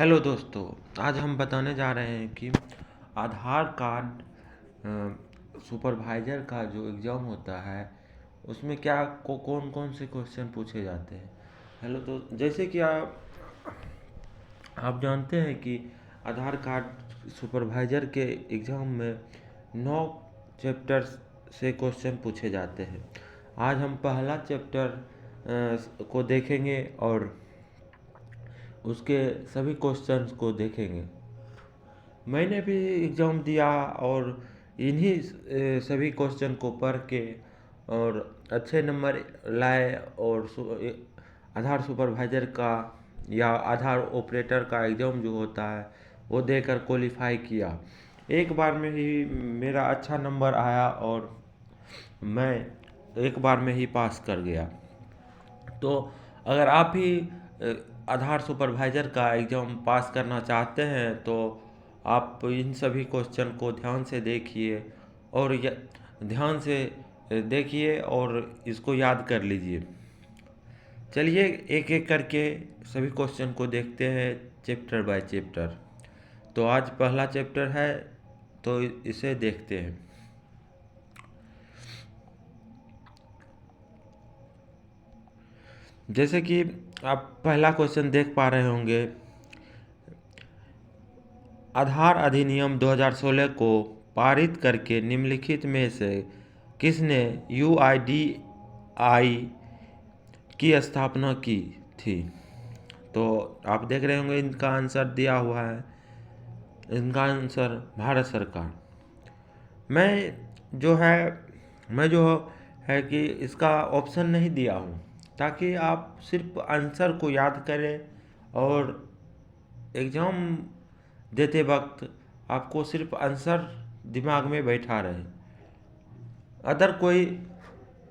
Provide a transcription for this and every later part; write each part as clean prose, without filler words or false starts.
Hello दोस्तों। आज हम बताने जा रहे हैं कि आधार कार्ड सुपरवाइज़र का जो एग्ज़ाम होता है उसमें क्या कौन कौन से क्वेश्चन पूछे जाते हैं। हेलो, तो जैसे कि आप जानते हैं कि आधार कार्ड सुपरवाइज़र के एग्ज़ाम में 9 चैप्टर्स से क्वेश्चन पूछे जाते हैं। आज हम पहला चैप्टर को देखेंगे और उसके सभी क्वेश्चंस को देखेंगे। मैंने भी एग्ज़ाम दिया और इन्हीं सभी क्वेश्चन को पढ़ के और अच्छे नंबर लाए और आधार सुपरवाइज़र का या आधार ऑपरेटर का एग्ज़ाम जो होता है वो देकर क्वालिफाई किया। एक बार में ही मेरा अच्छा नंबर आया और मैं एक बार में ही पास कर गया। तो अगर आप भी आधार सुपरवाइज़र का एग्ज़ाम पास करना चाहते हैं तो आप इन सभी क्वेश्चन को ध्यान से देखिए और ध्यान से देखिए और इसको याद कर लीजिए। चलिए एक एक करके सभी क्वेश्चन को देखते हैं चैप्टर बाय चैप्टर। तो आज पहला चैप्टर है तो इसे देखते हैं। जैसे कि आप पहला क्वेश्चन देख पा रहे होंगे, आधार अधिनियम 2016 को पारित करके निम्नलिखित में से किसने यूआईडीआई की स्थापना की थी। तो आप देख रहे होंगे इनका आंसर दिया हुआ है। इनका आंसर भारत सरकार। मैं जो है कि इसका ऑप्शन नहीं दिया हूँ ताकि आप सिर्फ आंसर को याद करें और एग्ज़ाम देते वक्त आपको सिर्फ आंसर दिमाग में बैठा रहे, अदर कोई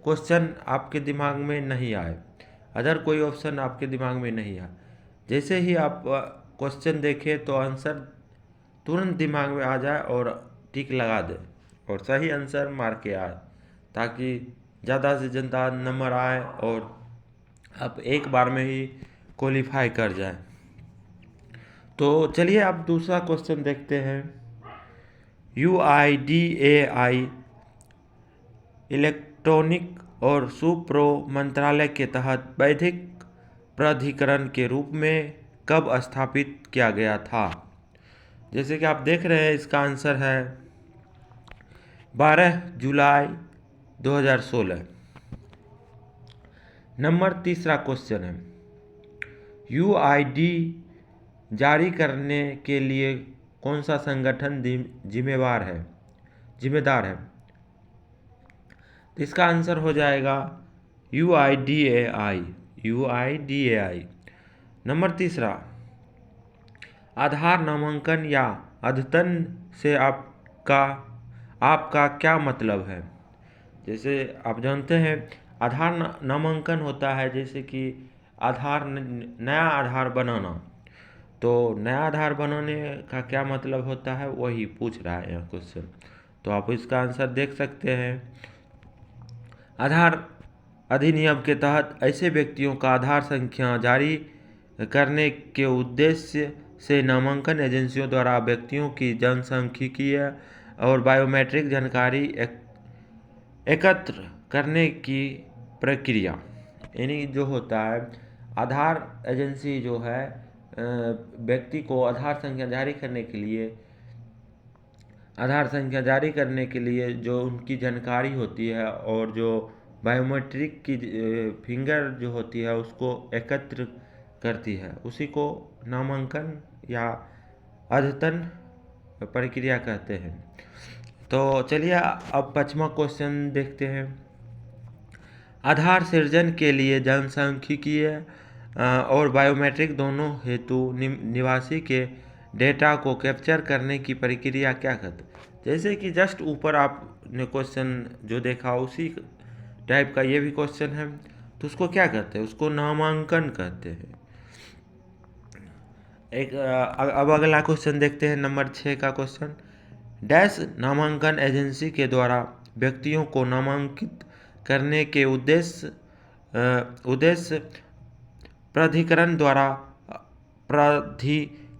क्वेश्चन आपके दिमाग में नहीं आए, अदर कोई ऑप्शन आपके दिमाग में नहीं आए। जैसे ही आप क्वेश्चन देखें तो आंसर तुरंत दिमाग में आ जाए और टिक लगा दे और सही आंसर मार के आए, ताकि ज़्यादा से ज़्यादा नंबर आए और आप एक बार में ही क्वालिफाई कर जाएं। तो चलिए आप दूसरा क्वेश्चन देखते हैं। यूआईडीएआई इलेक्ट्रॉनिक और सुप्रो मंत्रालय के तहत वैधिक प्राधिकरण के रूप में कब स्थापित किया गया था। जैसे कि आप देख रहे हैं इसका आंसर है 12 जुलाई 2016। नंबर तीसरा क्वेश्चन है, यूआईडी जारी करने के लिए कौन सा संगठन जिम्मेदार है। तो इसका आंसर हो जाएगा यूआईडीएआई। नंबर तीसरा, आधार नामांकन या अद्यतन से आपका क्या मतलब है। जैसे आप जानते हैं आधार नामांकन होता है, जैसे कि नया आधार बनाना। तो नया आधार बनाने का क्या मतलब होता है वही पूछ रहा है यह क्वेश्चन। तो आप इसका आंसर देख सकते हैं। आधार अधिनियम के तहत ऐसे व्यक्तियों का आधार संख्या जारी करने के उद्देश्य से नामांकन एजेंसियों द्वारा व्यक्तियों की जनसांख्यिकीय और बायोमेट्रिक जानकारी एकत्र करने की प्रक्रिया, यानी जो होता है आधार एजेंसी जो है व्यक्ति को आधार संख्या जारी करने के लिए जो उनकी जानकारी होती है और जो बायोमेट्रिक की फिंगर जो होती है उसको एकत्र करती है, उसी को नामांकन या अद्यतन प्रक्रिया कहते हैं। तो चलिए अब पांचवा क्वेश्चन देखते हैं। आधार सृजन के लिए जनसांख्यिकीय और बायोमेट्रिक दोनों हेतु निवासी के डेटा को कैप्चर करने की प्रक्रिया क्या कहते हैं। जैसे कि जस्ट ऊपर आपने क्वेश्चन जो देखा उसी टाइप का ये भी क्वेश्चन है, तो उसको क्या कहते हैं, उसको नामांकन कहते हैं। अब अगला क्वेश्चन देखते हैं, नंबर 6 का क्वेश्चन। डैश नामांकन एजेंसी के द्वारा व्यक्तियों को नामांकित करने के उद्देश्य प्राधिकरण द्वारा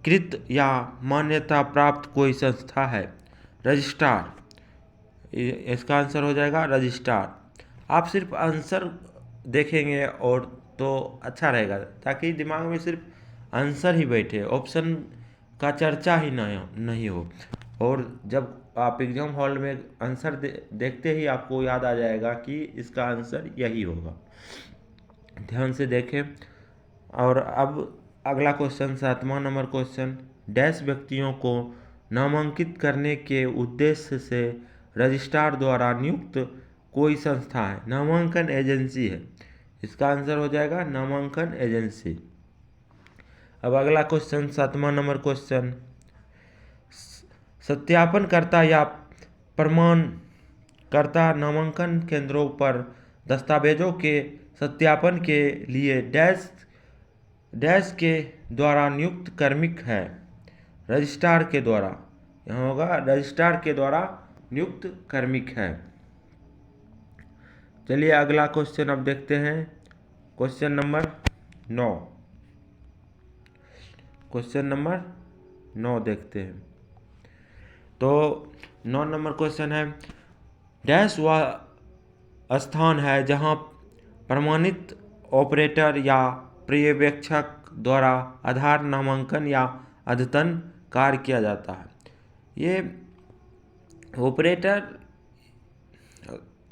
कृत या मान्यता प्राप्त कोई संस्था है। रजिस्ट्रार, इसका आंसर हो जाएगा रजिस्ट्रार। आप सिर्फ आंसर देखेंगे और तो अच्छा रहेगा, ताकि दिमाग में सिर्फ आंसर ही बैठे, ऑप्शन का चर्चा ही नहीं हो। और जब आप एग्जाम हॉल में आंसर देखते ही आपको याद आ जाएगा कि इसका आंसर यही होगा। ध्यान से देखें। और अब अगला क्वेश्चन, 7वां नंबर क्वेश्चन, डैश व्यक्तियों को नामांकित करने के उद्देश्य से रजिस्ट्रार द्वारा नियुक्त कोई संस्था है। नामांकन एजेंसी है। इसका आंसर हो जाएगा नामांकन एजेंसी। अब अगला क्वेश्चन, 7वां नंबर क्वेश्चन, सत्यापनकर्ता या प्रमाणकर्ता नामांकन केंद्रों पर दस्तावेजों के सत्यापन के लिए डैश के द्वारा नियुक्त कार्मिक है। रजिस्ट्रार के द्वारा, यहाँ होगा रजिस्ट्रार के द्वारा नियुक्त कार्मिक है। चलिए अगला क्वेश्चन अब देखते हैं, क्वेश्चन नंबर 9। क्वेश्चन नंबर 9 देखते हैं। तो 9 नंबर क्वेश्चन है, डैश वह स्थान है जहां प्रमाणित ऑपरेटर या पर्यवेक्षक द्वारा आधार नामांकन या अद्यतन कार्य किया जाता है। ये ऑपरेटर,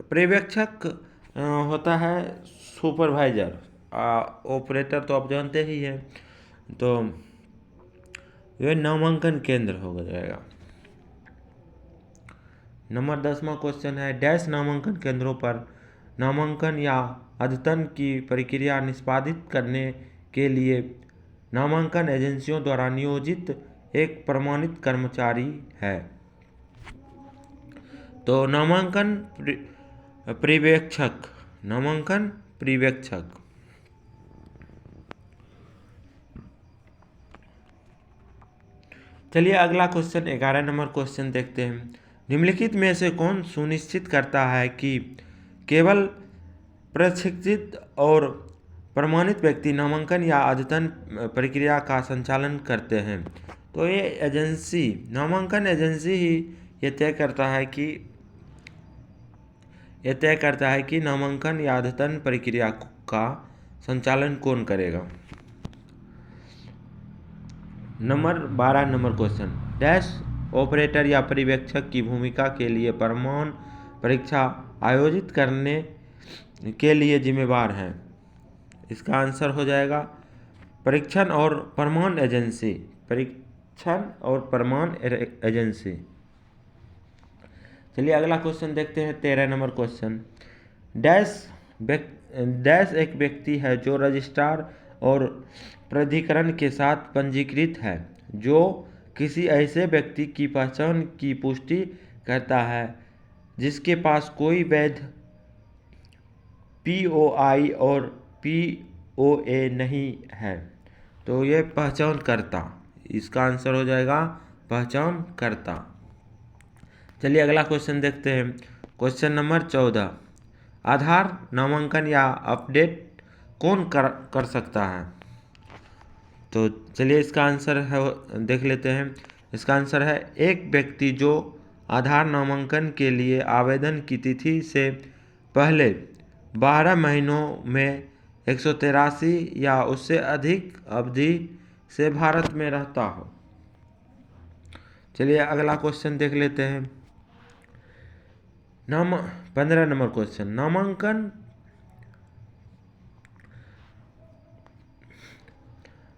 पर्यवेक्षक होता है सुपरवाइजर। ऑपरेटर तो आप जानते ही हैं। तो यह नामांकन केंद्र हो जाएगा। नंबर 10वां क्वेश्चन है, डैश नामांकन केंद्रों पर नामांकन या अद्यतन की प्रक्रिया निष्पादित करने के लिए नामांकन एजेंसियों द्वारा नियोजित एक प्रमाणित कर्मचारी है। तो नामांकन पर्यवेक्षक, नामांकन पर्यवेक्षक। चलिए अगला क्वेश्चन, 11 नंबर क्वेश्चन देखते हैं। निम्नलिखित में से कौन सुनिश्चित करता है कि केवल प्रशिक्षित और प्रमाणित व्यक्ति नामांकन या अद्यतन प्रक्रिया का संचालन करते हैं? तो ये एजेंसी, नामांकन एजेंसी ही ये तय करता है कि नामांकन या अद्यतन प्रक्रिया का संचालन कौन करेगा। Number 12 number question, dash operator या पर्यवेक्षक की भूमिका के लिए प्रमाण परीक्षा आयोजित करने के लिए जिम्मेदार है। इसका आंसर हो जाएगा परीक्षण और प्रमाण एजेंसी। परीक्षण और प्रमाण एजेंसी। चलिए अगला क्वेश्चन देखते हैं, 13 नंबर क्वेश्चन, डैश एक व्यक्ति है जो रजिस्ट्रार और प्राधिकरण के साथ पंजीकृत है, जो किसी ऐसे व्यक्ति की पहचान की पुष्टि करता है जिसके पास कोई वैध POI और POA नहीं है। तो ये पहचानकर्ता, इसका आंसर हो जाएगा पहचानकर्ता। चलिए अगला क्वेश्चन देखते हैं, क्वेश्चन नंबर 14, आधार नामांकन या अपडेट कौन कर सकता है? तो चलिए इसका आंसर है, देख लेते हैं। इसका आंसर है एक व्यक्ति जो आधार नामांकन के लिए आवेदन की तिथि से पहले 12 महीनों में 183 या उससे अधिक अवधि से भारत में रहता हो। चलिए अगला क्वेश्चन देख लेते हैं। 15 नंबर क्वेश्चन,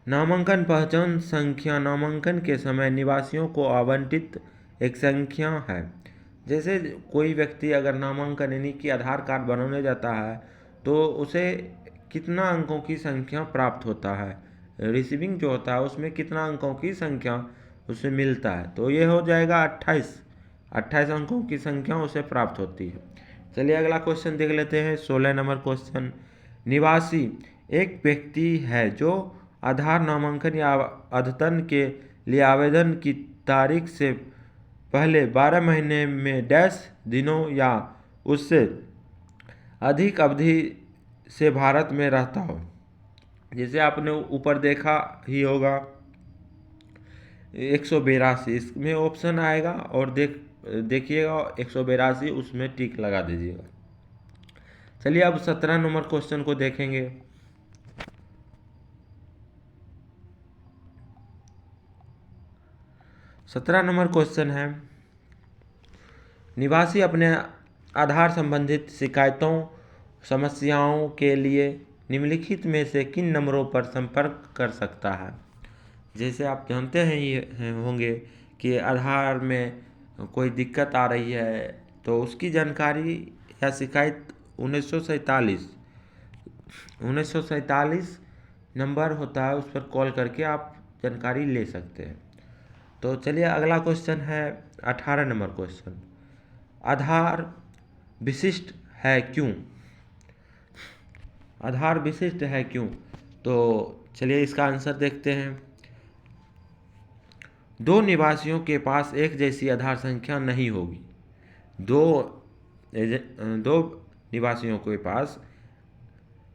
नामांकन पहचान संख्या नामांकन के समय निवासियों को आवंटित एक संख्या है। जैसे कोई व्यक्ति अगर नामांकन यानी कि आधार कार्ड बनाने जाता है तो उसे कितना अंकों की संख्या प्राप्त होता है, रिसीविंग जो होता है उसमें कितना अंकों की संख्या उसे मिलता है। तो ये हो जाएगा 28 अंकों की संख्या उसे प्राप्त होती है। चलिए अगला क्वेश्चन देख लेते हैं, 16 नंबर क्वेश्चन, निवासी एक व्यक्ति है जो आधार नामांकन या अद्यतन के लिए आवेदन की तारीख से पहले 12 महीने में डैश दिनों या उससे अधिक अवधि से भारत में रहता हो। जैसे आपने ऊपर देखा ही होगा 182 इसमें ऑप्शन आएगा और देखिएगा 182 उसमें टिक लगा दीजिएगा। चलिए अब 17 नंबर क्वेश्चन को देखेंगे। 17 नंबर क्वेश्चन है, निवासी अपने आधार संबंधित शिकायतों समस्याओं के लिए निम्नलिखित में से किन नंबरों पर संपर्क कर सकता है। जैसे आप जानते हैं ये होंगे कि आधार में कोई दिक्कत आ रही है तो उसकी जानकारी या शिकायत 1947 नंबर होता है, उस पर कॉल करके आप जानकारी ले सकते हैं। तो चलिए अगला क्वेश्चन है 18 नंबर क्वेश्चन, आधार विशिष्ट है क्यों। आधार विशिष्ट है क्यों, तो चलिए इसका आंसर देखते हैं। दो निवासियों के पास एक जैसी आधार संख्या नहीं होगी। दो निवासियों के पास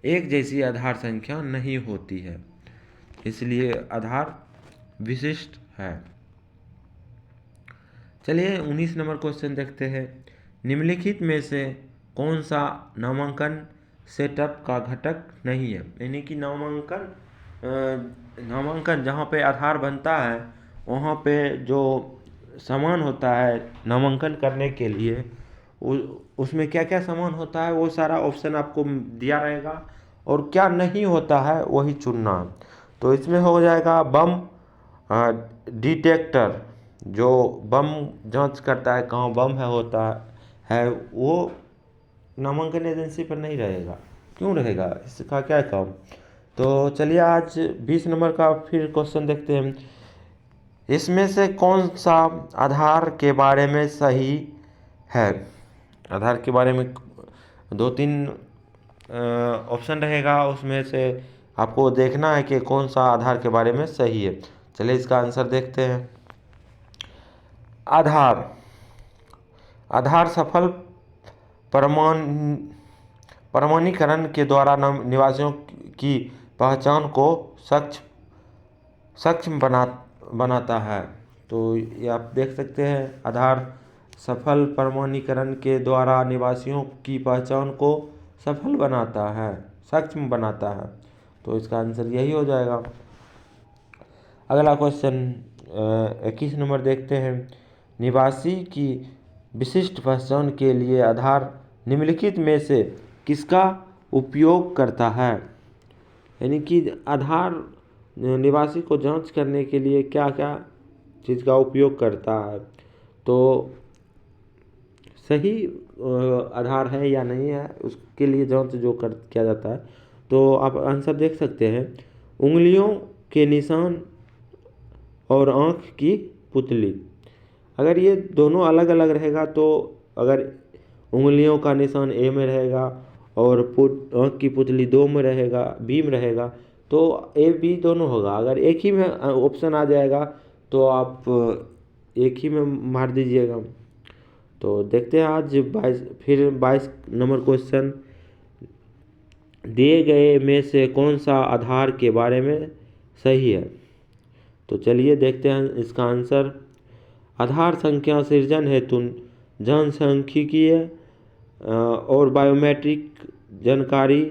एक जैसी आधार संख्या नहीं होती है, इसलिए आधार विशिष्ट है। चलिए 19 नंबर क्वेश्चन देखते हैं, निम्नलिखित में से कौन सा नामांकन सेटअप का घटक नहीं है। यानी कि नामांकन जहाँ पे आधार बनता है वहाँ पे जो सामान होता है नामांकन करने के लिए उसमें क्या क्या सामान होता है वो सारा ऑप्शन आपको दिया रहेगा और क्या नहीं होता है वही चुनना। तो इसमें हो जाएगा बम डिटेक्टर, जो बम जांच करता है कहाँ बम होता है, वो नामांकन एजेंसी पर नहीं रहेगा। क्यों रहेगा, इसका क्या काम। तो चलिए आज 20 नंबर का फिर क्वेश्चन देखते हैं, इसमें से कौन सा आधार के बारे में सही है। आधार के बारे में 2-3 ऑप्शन रहेगा, उसमें से आपको देखना है कि कौन सा आधार के बारे में सही है। चलिए इसका आंसर देखते हैं। आधार सफल प्रमाणीकरण के द्वारा निवासियों की पहचान को सक्षम बनाता है। तो ये आप देख सकते हैं, आधार सफल प्रमाणीकरण के द्वारा निवासियों की पहचान को सफल बनाता है, सक्षम बनाता है। तो इसका आंसर यही हो जाएगा। अगला क्वेश्चन 21 नंबर देखते हैं, निवासी की विशिष्ट पहचान के लिए आधार निम्नलिखित में से किसका उपयोग करता है। यानी कि आधार निवासी को जांच करने के लिए क्या क्या चीज़ का उपयोग करता है, तो सही आधार है या नहीं है उसके लिए जांच जो किया जाता है। तो आप आंसर देख सकते हैं, उंगलियों के निशान और आँख की पुतली। अगर ये दोनों अलग अलग रहेगा तो अगर उंगलियों का निशान ए में रहेगा और आँख की पुतली 2 में रहेगा, बी में रहेगा, तो ए बी दोनों होगा। अगर एक ही में ऑप्शन आ जाएगा तो आप एक ही में मार दीजिएगा। तो देखते हैं आज 22 नंबर क्वेश्चन, दिए गए में से कौन सा आधार के बारे में सही है। तो चलिए देखते हैं इसका आंसर। आधार संख्या सृजन हेतु जनसांख्यिकीय और बायोमेट्रिक जानकारी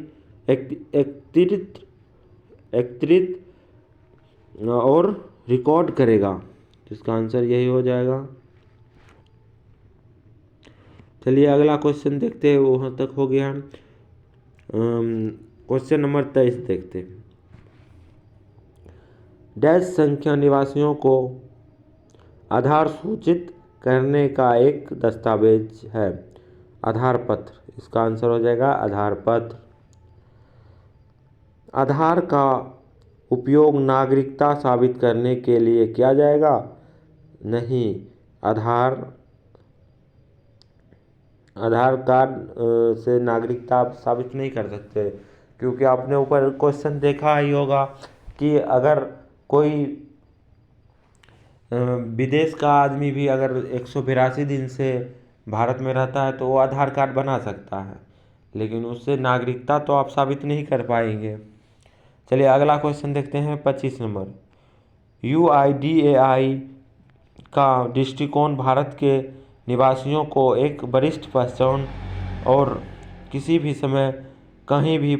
एकत्रित और रिकॉर्ड करेगा। इसका आंसर यही हो जाएगा। चलिए अगला क्वेश्चन देखते हैं, वहाँ तक हो गया। क्वेश्चन नंबर 23 देखते हैं, डैश संख्या निवासियों को आधार सूचित करने का एक दस्तावेज है। आधार पत्र, इसका आंसर हो जाएगा आधार पत्र। आधार का उपयोग नागरिकता साबित करने के लिए किया जाएगा नहीं। आधार कार्ड से नागरिकता आप साबित नहीं कर सकते, क्योंकि आपने ऊपर क्वेश्चन देखा ही होगा कि अगर कोई विदेश का आदमी भी अगर 182 दिन से भारत में रहता है तो वो आधार कार्ड बना सकता है, लेकिन उससे नागरिकता तो आप साबित नहीं कर पाएंगे। चलिए अगला क्वेश्चन देखते हैं 25 नंबर, UIDAI का दृष्टिकोण भारत के निवासियों को एक वरिष्ठ पहचान और किसी भी समय कहीं भी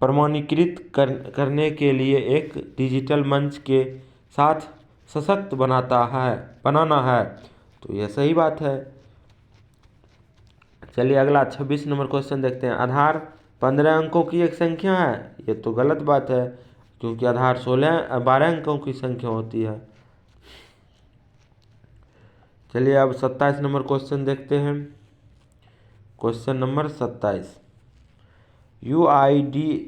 प्रमाणीकृत करने के लिए एक डिजिटल मंच के साथ सशक्त बनाना है। तो यह सही बात है। चलिए अगला 26 नंबर क्वेश्चन देखते हैं। आधार 15 अंकों की एक संख्या है। ये तो गलत बात है, क्योंकि आधार 12 अंकों की संख्या होती है। चलिए अब 27 नंबर क्वेश्चन देखते हैं। क्वेश्चन नंबर 27, UIDAI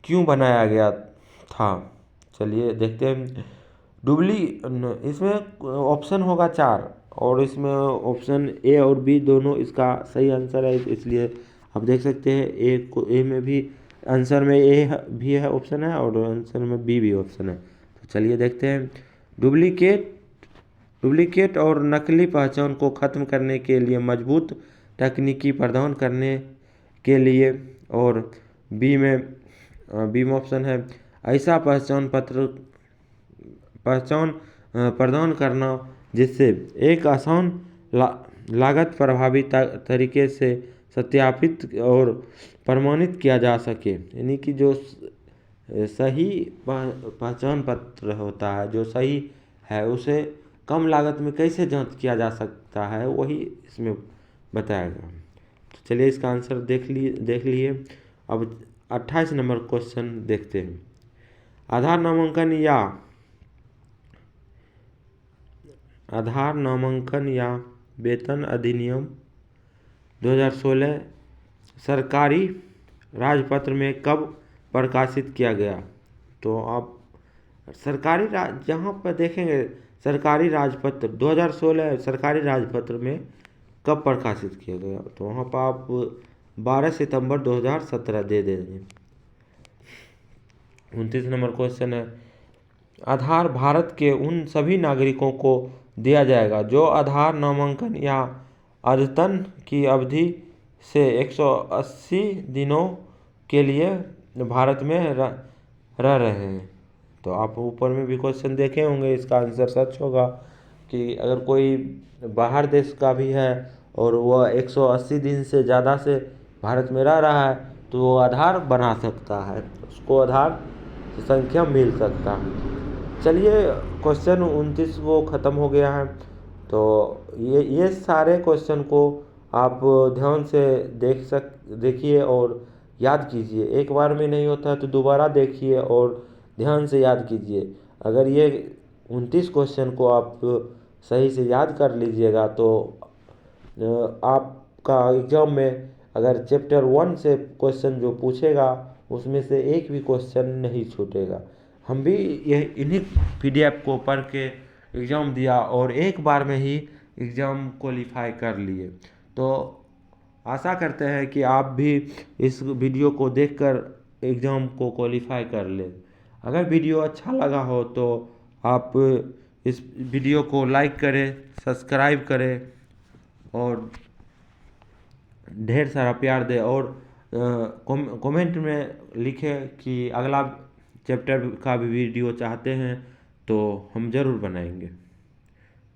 क्यों बनाया गया था? चलिए देखते हैं। इसमें ऑप्शन होगा 4 और इसमें ऑप्शन ए और बी दोनों इसका सही आंसर है, इसलिए आप देख सकते हैं ए में भी आंसर में ए भी है ऑप्शन है और आंसर में बी भी ऑप्शन है। तो चलिए देखते हैं। डुप्लीकेट और नकली पहचान को ख़त्म करने के लिए मजबूत तकनीकी प्रदान करने के लिए, और बी में ऑप्शन है ऐसा पहचान प्रदान करना जिससे एक आसान लागत प्रभावी तरीके से सत्यापित और प्रमाणित किया जा सके। यानी कि जो सही पहचान पत्र होता है, जो सही है, उसे कम लागत में कैसे जांच किया जा सकता है, वही इसमें बताया गया। तो चलिए इसका आंसर देख लिए। अब 28 नंबर क्वेश्चन देखते हैं। आधार नामांकन या वेतन अधिनियम 2016 सरकारी राजपत्र में कब प्रकाशित किया गया? तो आप जहाँ पर देखेंगे सरकारी राजपत्र 2016 सरकारी राजपत्र में कब प्रकाशित किया गया, तो वहाँ पर आप 12 सितंबर 2017 दे देंगे। 29 नंबर क्वेश्चन है। आधार भारत के उन सभी नागरिकों को दिया जाएगा जो आधार नामांकन या अद्यतन की अवधि से 180 दिनों के लिए भारत में रह रहे हैं। तो आप ऊपर में भी क्वेश्चन देखे होंगे, इसका आंसर सच होगा कि अगर कोई बाहर देश का भी है और वह 180 दिन से ज़्यादा से भारत में रह रहा है तो वो आधार बना सकता है, उसको आधार संख्या मिल सकता है। चलिए क्वेश्चन 29 वो ख़त्म हो गया है। तो ये सारे क्वेश्चन को आप ध्यान से देखिए और याद कीजिए। एक बार में नहीं होता है तो दोबारा देखिए और ध्यान से याद कीजिए। अगर ये 29 क्वेश्चन को आप सही से याद कर लीजिएगा तो आपका एग्जाम में अगर चैप्टर 1 से क्वेश्चन जो पूछेगा उसमें से एक भी क्वेश्चन नहीं छूटेगा। हम भी यह इन्हीं PDF को पढ़ के एग्ज़ाम दिया और एक बार में ही एग्ज़ाम क्वालिफाई कर लिए। तो आशा करते हैं कि आप भी इस वीडियो को देखकर एग्ज़ाम को क्वालिफाई कर लें। अगर वीडियो अच्छा लगा हो तो आप इस वीडियो को लाइक करें, सब्सक्राइब करें और ढेर सारा प्यार दें और कमेंट में लिखें कि अगला चैप्टर का भी वीडियो चाहते हैं तो हम ज़रूर बनाएंगे।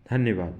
धन्यवाद।